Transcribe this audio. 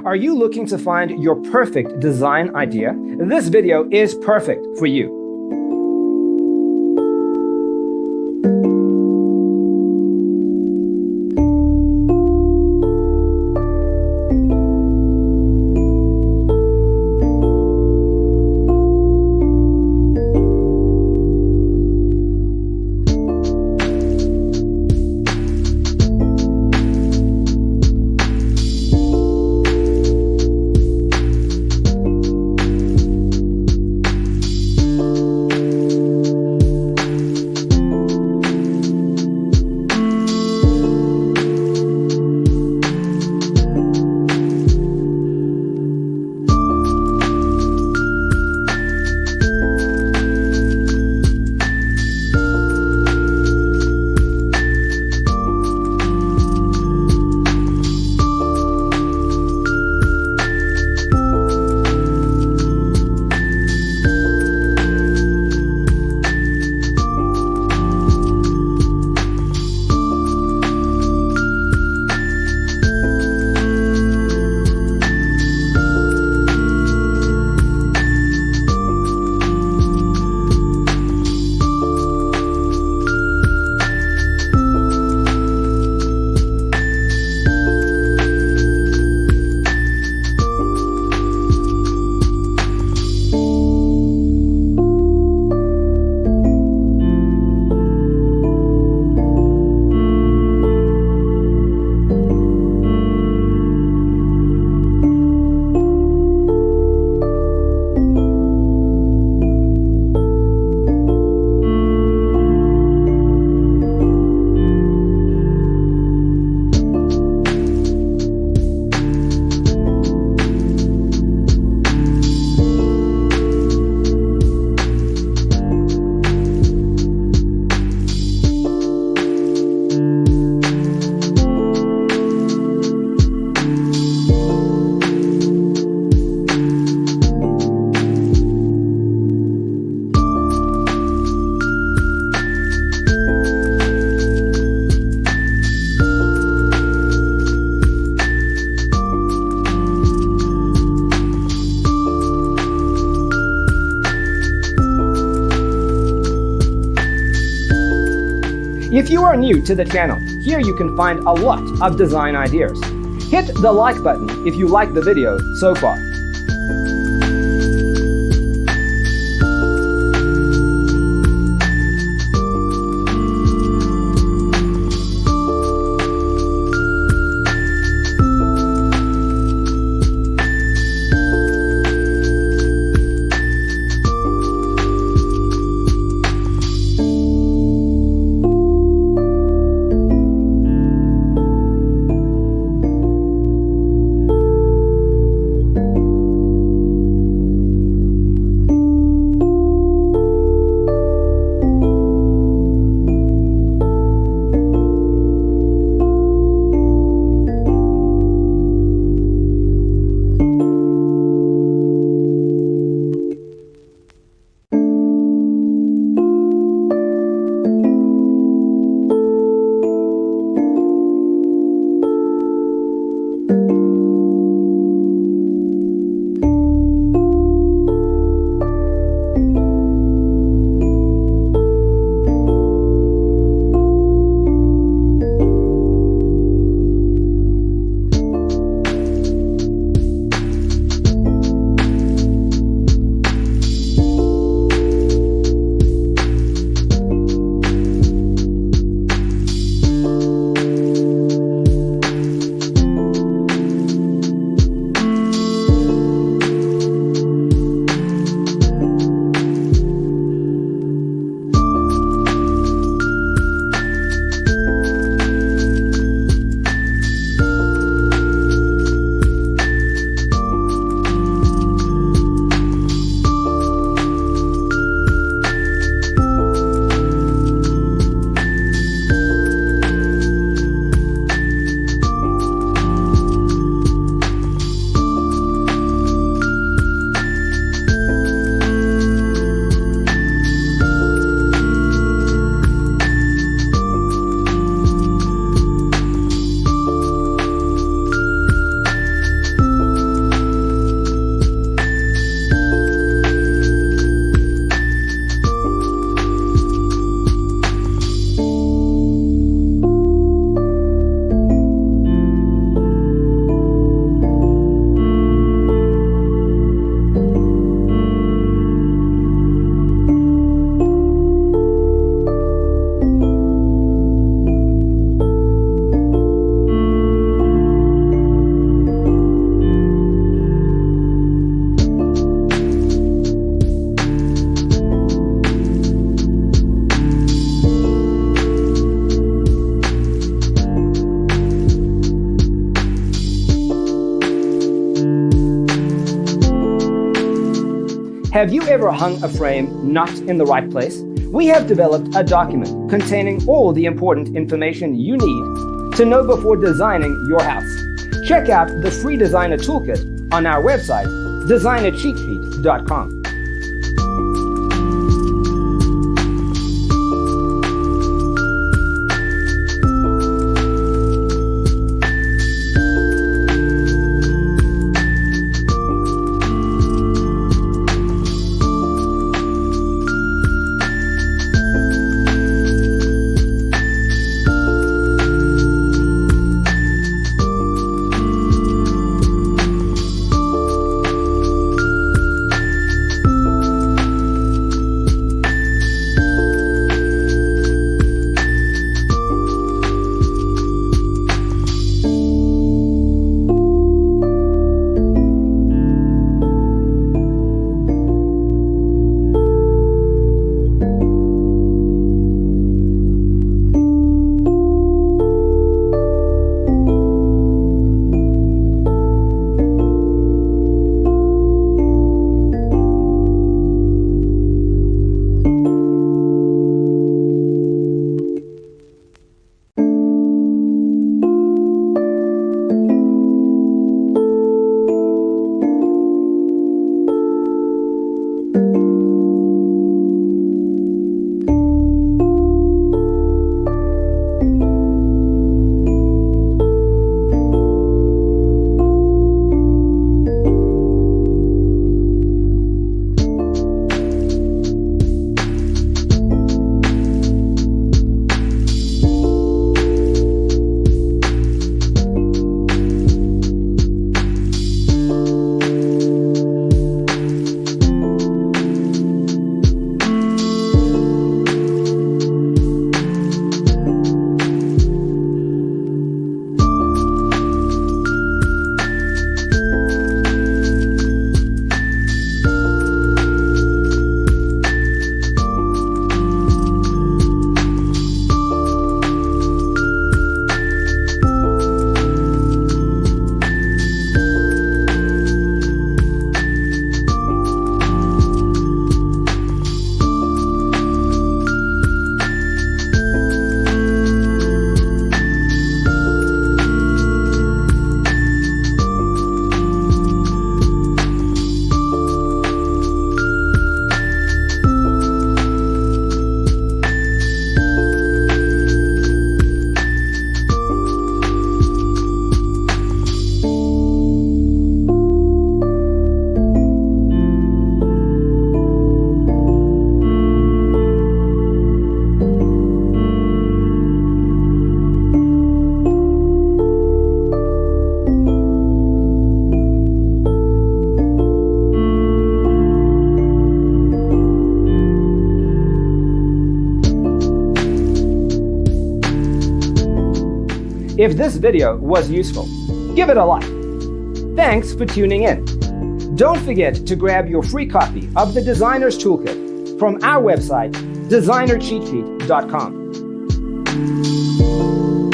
Are you looking to find your perfect design idea? This video is perfect for you. If you are new to the channel, here you can find a lot of design ideas. Hit the like button if you like the video so far. Have you ever hung a frame not in the right place? We have developed a document containing all the important information you need to know before designing your house. Check out the free designer toolkit on our website, designercheatsheet.com. If this video was useful, give it a like. Thanks for tuning in. Don't forget to grab your free copy of the Designer's Toolkit from our website, designercheatsheet.com.